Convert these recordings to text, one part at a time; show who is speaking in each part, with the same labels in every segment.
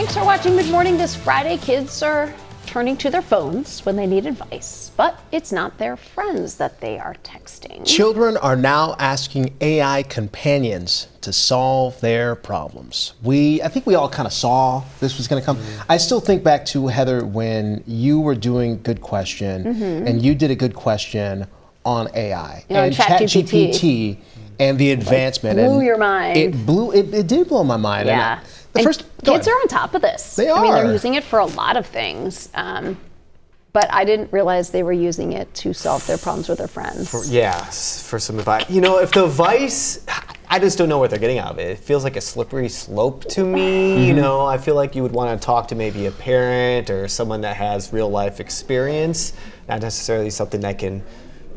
Speaker 1: Thanks for watching Mid Morning this Friday. Kids are turning to their phones when they need advice, but it's not their friends that they are texting.
Speaker 2: Children are now asking AI companions to solve their problems. I think we all kind of saw this was going to come. I still think back to, Heather, when you were doing Good Question and you did a good question on AI and ChatGPT and the advancement.
Speaker 1: It blew your mind.
Speaker 2: It did blow my mind.
Speaker 1: Yeah. Kids are on top of this.
Speaker 2: They are.
Speaker 1: I mean, they're using it for a lot of things. But I didn't realize they were using it to solve their problems with their friends.
Speaker 3: For some advice. You know, if the advice, I just don't know what they're getting out of it. It feels like a slippery slope to me. You know, I feel like you would want to talk to maybe a parent or someone that has real life experience, not necessarily something that can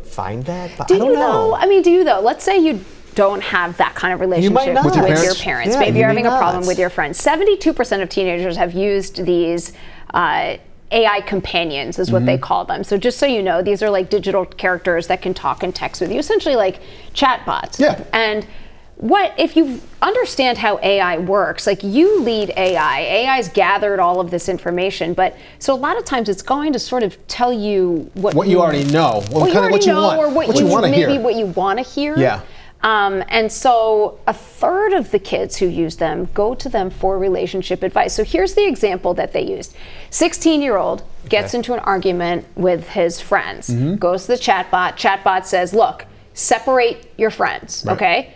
Speaker 3: find that. But I don't know.
Speaker 1: I mean, do you though? Let's say you don't have that kind of relationship with your parents.
Speaker 3: Yeah,
Speaker 1: maybe you're having a problem with your friends. 72% of teenagers have used these AI companions is what they call them. So just so you know, these are like digital characters that can talk and text with you, essentially like chatbots.
Speaker 2: Yeah.
Speaker 1: And if you understand how AI works, like you lead AI's gathered all of this information, but so a lot of times it's going to sort of tell you what
Speaker 2: you already know, what you want,
Speaker 1: or what you want to hear.
Speaker 2: Maybe
Speaker 1: what you want to hear.
Speaker 2: Yeah.
Speaker 1: And so a third of the kids who use them go to them for relationship advice. So here's the example that they used. 16-year-old gets into an argument with his friends, goes to the chatbot. Chatbot says, look, separate your friends, okay?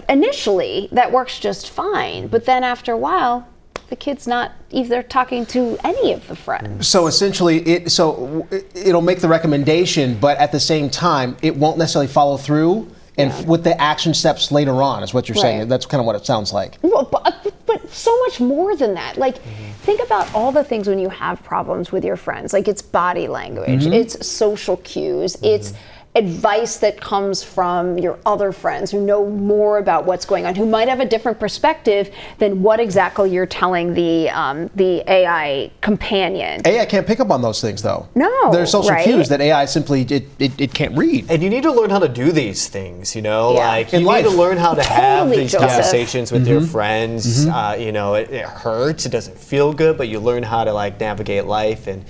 Speaker 1: Initially, that works just fine. But then after a while, the kid's not either talking to any of the friends.
Speaker 2: So essentially, it'll make the recommendation, but at the same time, it won't necessarily follow through. And with the action steps later on, is what you're saying. That's kind of what it sounds like.
Speaker 1: Well, but so much more than that. Like, think about all the things when you have problems with your friends. Like, it's body language, it's social cues, it's advice that comes from your other friends who know more about what's going on, who might have a different perspective than what exactly you're telling the AI companion.
Speaker 2: AI can't pick up on those things, though.
Speaker 1: No,
Speaker 2: there's social cues that AI simply it can't read.
Speaker 3: And you need to learn how to do these things, you know?
Speaker 1: Yeah.
Speaker 3: Like, you need to learn how to have these conversations with your friends. You know, it hurts, it doesn't feel good, but you learn how to, like, navigate life and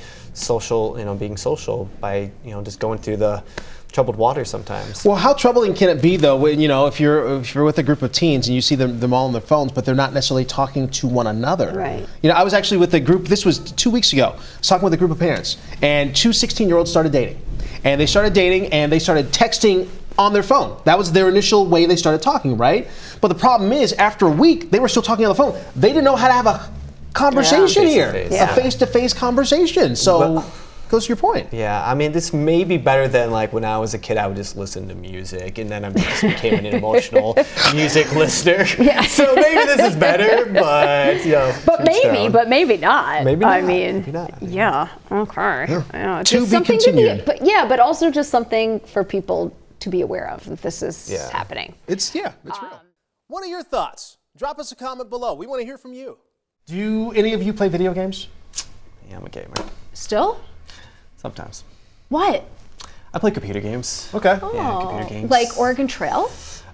Speaker 3: being social by, just going through the troubled water sometimes.
Speaker 2: Well, how troubling can it be, though, when, if you're with a group of teens and you see them all on their phones, but they're not necessarily talking to one another?
Speaker 1: Right.
Speaker 2: I was actually with a group, this was 2 weeks ago, I was talking with a group of parents, and two 16-year-olds started dating. And they started dating, and they started texting on their phone. That was their initial way they started talking, right? But the problem is, after a week, they were still talking on the phone. They didn't know how to have a conversation here, a face-to-face conversation. So, goes to your point.
Speaker 3: Yeah, I mean, this may be better than like when I was a kid, I would just listen to music, and then I just became an emotional music listener. Yeah. So maybe this is better, but
Speaker 1: but maybe not.
Speaker 3: Maybe not.
Speaker 1: I mean,
Speaker 3: maybe not.
Speaker 1: Yeah. Okay. Yeah.
Speaker 2: To be continued.
Speaker 1: But also just something for people to be aware of that this is happening.
Speaker 2: It's real. What are your thoughts? Drop us a comment below. We want to hear from you. Do any of you play video games?
Speaker 3: Yeah, I'm a gamer.
Speaker 1: Still?
Speaker 3: Sometimes.
Speaker 1: What?
Speaker 3: I play computer games.
Speaker 2: Okay.
Speaker 3: Yeah, computer games.
Speaker 1: Like Oregon Trail?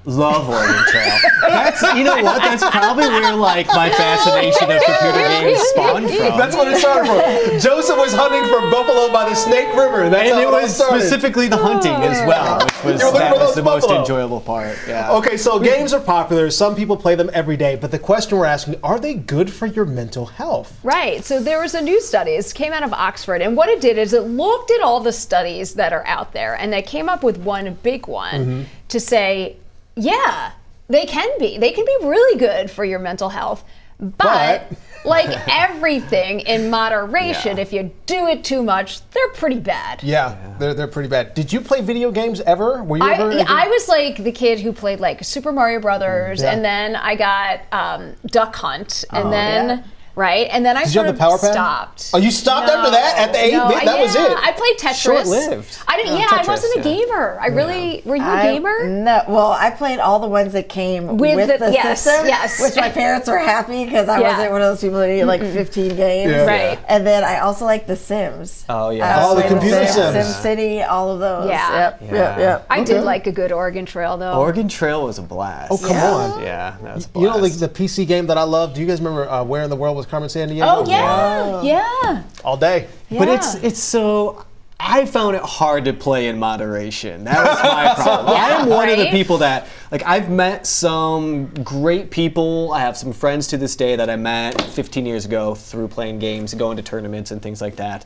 Speaker 3: Love Oregon Trail. That's probably where like my fascination of computer games spawned from.
Speaker 2: That's what it started from. Joseph was hunting for buffalo by the Snake River. That's
Speaker 3: and
Speaker 2: how
Speaker 3: it was specifically the hunting as well, which was the most enjoyable part. Yeah.
Speaker 2: Okay, so games are popular. Some people play them every day, but the question we're asking, are they good for your mental health?
Speaker 1: Right. So there was a new study. It came out of Oxford, and what it did is it looked at all the studies that are out there, and they came up with one big one to say, yeah, they can be. They can be really good for your mental health. But like everything in moderation, if you do it too much, they're pretty bad.
Speaker 2: Yeah. They're pretty bad. Did you play video games ever? Were you ever?
Speaker 1: I was like the kid who played like Super Mario Brothers, and then I got Duck Hunt, and then right? And then I
Speaker 2: Did you
Speaker 1: sort
Speaker 2: have
Speaker 1: of
Speaker 2: the power pad?
Speaker 1: stopped.
Speaker 2: Oh, you stopped after that? At the 8-bit? That was it?
Speaker 1: I played Tetris.
Speaker 3: Short-lived.
Speaker 1: I didn't. I
Speaker 3: Tetris,
Speaker 1: wasn't a gamer. Were you a gamer?
Speaker 4: No. Well, I played all the ones that came with the system, which my parents were happy because I wasn't one of those people who needed like 15 games.
Speaker 2: Yeah.
Speaker 1: Right.
Speaker 4: And then I also like The Sims.
Speaker 3: Oh, yeah.
Speaker 2: Oh, the computer Sims.
Speaker 4: SimCity, all of those.
Speaker 1: Yeah.
Speaker 4: Yep.
Speaker 1: I did like a good Oregon Trail, though.
Speaker 3: Oregon Trail was a blast.
Speaker 2: Oh, come on.
Speaker 3: Yeah, that was a blast.
Speaker 2: You know, like the PC game that I love? Do you guys remember Where in the World was Carmen Sandiego?
Speaker 1: Oh, yeah.
Speaker 2: All day.
Speaker 3: But it's so. I found it hard to play in moderation. That was my problem. I am one of the people that, like, I've met some great people. I have some friends to this day that I met 15 years ago through playing games, going to tournaments and things like that.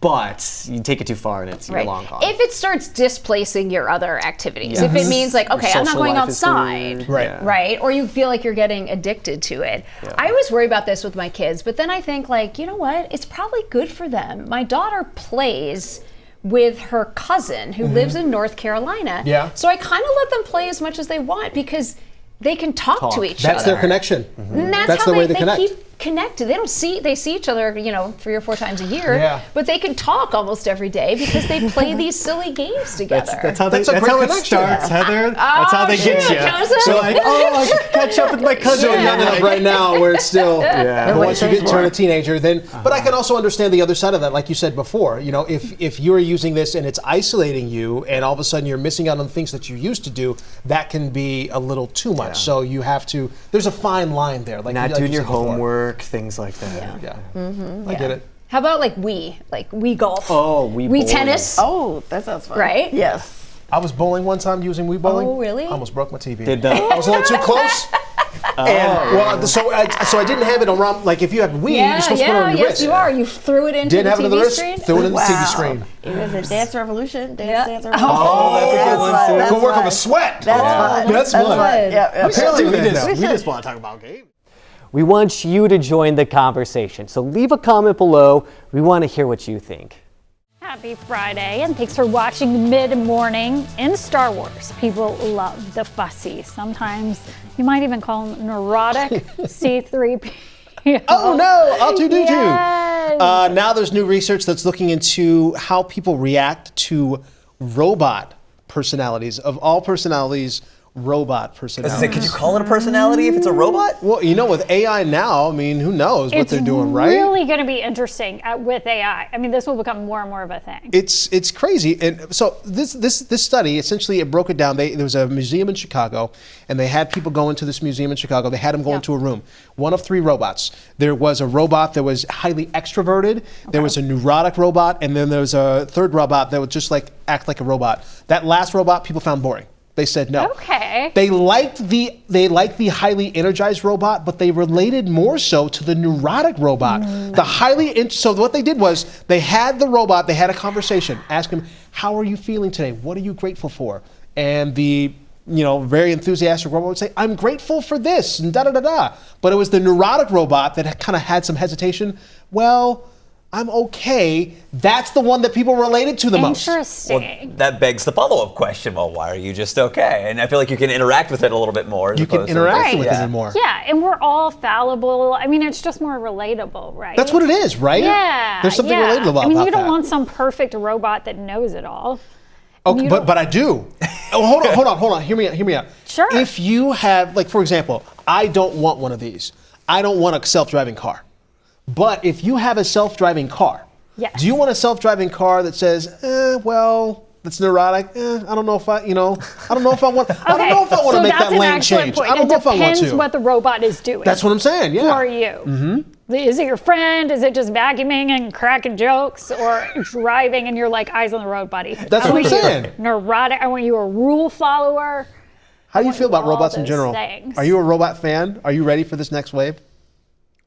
Speaker 3: But you take it too far and you're long gone.
Speaker 1: If it starts displacing your other activities, if it means like, okay, I'm not going outside, right? Or you feel like you're getting addicted to it. Yeah. I always worry about this with my kids, but then I think like, you know what? It's probably good for them. My daughter plays with her cousin who lives in North Carolina.
Speaker 2: Yeah.
Speaker 1: So I kind of let them play as much as they want because they can talk to each other.
Speaker 2: That's their connection.
Speaker 1: And that's
Speaker 2: the
Speaker 1: how
Speaker 2: way
Speaker 1: they
Speaker 2: connect.
Speaker 1: keep connected. They see each other, 3 or 4 times a year, but they can talk almost every day because they play these silly games together.
Speaker 3: That's how
Speaker 2: a great
Speaker 3: it
Speaker 2: connection.
Speaker 3: starts, Heather. That's how they get you.
Speaker 1: Joseph.
Speaker 3: So like, I can catch up with my cousin.
Speaker 2: So young enough right now where it's still, but once you turn a teenager, then, but I can also understand the other side of that, like you said before, if you're using this and it's isolating you and all of a sudden you're missing out on things that you used to do, that can be a little too much. So you have to, there's a fine line there. Like
Speaker 3: not doing your
Speaker 2: said before.
Speaker 3: homework, things like that.
Speaker 2: I get it.
Speaker 1: How about like Wii golf?
Speaker 3: Oh, Wii
Speaker 1: tennis.
Speaker 4: Oh, that sounds fun.
Speaker 1: Right?
Speaker 4: Yes.
Speaker 2: I was bowling one time using Wii bowling.
Speaker 1: Oh, really?
Speaker 2: I almost broke my TV.
Speaker 3: I
Speaker 2: was a little too close. So I didn't have it around. Like if you have Wii, you're supposed to put it on your wrist.
Speaker 1: Yes, you are. You threw it into
Speaker 2: Didn't
Speaker 1: the
Speaker 2: have it on the
Speaker 1: TV
Speaker 2: wrist.
Speaker 1: screen.
Speaker 2: Threw it in the TV screen.
Speaker 4: It was a Dance Revolution.
Speaker 1: Yeah.
Speaker 4: Dance Revolution.
Speaker 3: Oh, that's a good one too.
Speaker 2: Go work on the sweat.
Speaker 4: That's fun.
Speaker 2: That's fun.
Speaker 4: Yep.
Speaker 2: Apparently
Speaker 3: we just want to talk about games. We want you to join the conversation. So leave a comment below. We want to hear what you think.
Speaker 5: Happy Friday, and thanks for watching Mid-Morning. In Star Wars, people love the fussy. Sometimes you might even call them neurotic C-3PO.
Speaker 2: Oh no, R2-D2.
Speaker 5: Yes.
Speaker 2: Now there's new research that's looking into how people react to robot personalities. Of all personalities, robot personalities.
Speaker 6: Could you call it a personality if it's a robot?
Speaker 2: Well, with AI now, I mean, who knows what they're doing, right?
Speaker 5: It's really going to be interesting with AI. I mean, this will become more and more of a thing.
Speaker 2: It's crazy. And so this study, essentially, it broke it down. There was a museum in Chicago, and they had people go into this museum in Chicago. They had them go into a room. One of 3 robots. There was a robot that was highly extroverted. There was a neurotic robot, and then there was a third robot that would just act like a robot. That last robot, people found boring. They said no.
Speaker 5: Okay.
Speaker 2: They liked the highly energized robot, but they related more so to the neurotic robot. So what they did was they had the robot. They had a conversation. Ask him, "How are you feeling today? What are you grateful for?" And the very enthusiastic robot would say, "I'm grateful for this," and da da da da. But it was the neurotic robot that kind of had some hesitation. Well, I'm okay. That's the one that people related to the most.
Speaker 5: Interesting.
Speaker 6: Well, that begs the follow-up question. Well, why are you just okay? And I feel like you can interact with it a little bit more.
Speaker 2: You can interact with it more.
Speaker 5: Yeah, and we're all fallible. I mean, it's just more relatable, right?
Speaker 2: That's what it is, right?
Speaker 5: Yeah.
Speaker 2: There's something relatable about that.
Speaker 5: I mean, you don't want some perfect robot that knows it all.
Speaker 2: Okay, but I do. Oh, hold on. Hear me out.
Speaker 5: Sure.
Speaker 2: If you have, for example, I don't want one of these. I don't want a self-driving car. But if you have a self-driving car,
Speaker 5: yes.
Speaker 2: Do you want a self-driving car that says, that's neurotic? I don't know if I want. I don't know if I want to make that lane change.
Speaker 5: Point.
Speaker 2: I don't know if I want to.
Speaker 5: It depends what the robot is doing.
Speaker 2: That's what I'm saying. Yeah.
Speaker 5: For you. Mm-hmm. Is it your friend? Is it just vacuuming and cracking jokes, or driving and you're like, eyes on the road, buddy?
Speaker 2: That's what I'm saying.
Speaker 5: Neurotic. I want you a rule follower.
Speaker 2: How do you feel about robots in general?
Speaker 5: Things.
Speaker 2: Are you a robot fan? Are you ready for this next wave?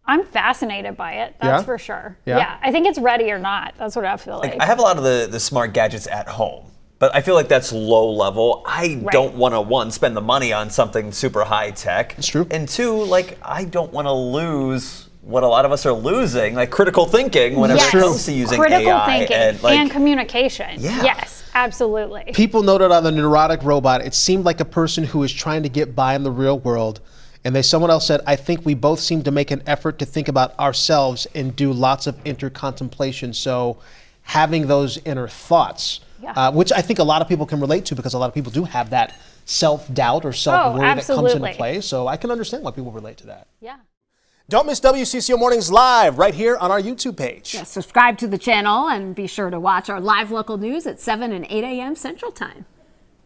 Speaker 5: I'm fascinated by it, that's for sure. Yeah, I think it's ready or not. That's what I feel like.
Speaker 6: I have a lot of the smart gadgets at home, but I feel like that's low level. I don't want to, 1, spend the money on something super high tech.
Speaker 2: It's true.
Speaker 6: And 2, I don't want to lose what a lot of us are losing, critical thinking whenever it comes to using
Speaker 5: critical
Speaker 6: AI.
Speaker 5: Thinking and communication.
Speaker 6: Yeah.
Speaker 5: Yes, absolutely.
Speaker 2: People noted on the neurotic robot, it seemed like a person who is trying to get by in the real world And someone else said, I think we both seem to make an effort to think about ourselves and do lots of inner contemplation. So having those inner thoughts, which I think a lot of people can relate to, because a lot of people do have that self-doubt or self-worry that comes into play. So I can understand why people relate to that.
Speaker 5: Yeah.
Speaker 2: Don't miss WCCO Mornings Live right here on our YouTube page.
Speaker 1: Subscribe to the channel and be sure to watch our live local news at 7 and 8 a.m. Central Time.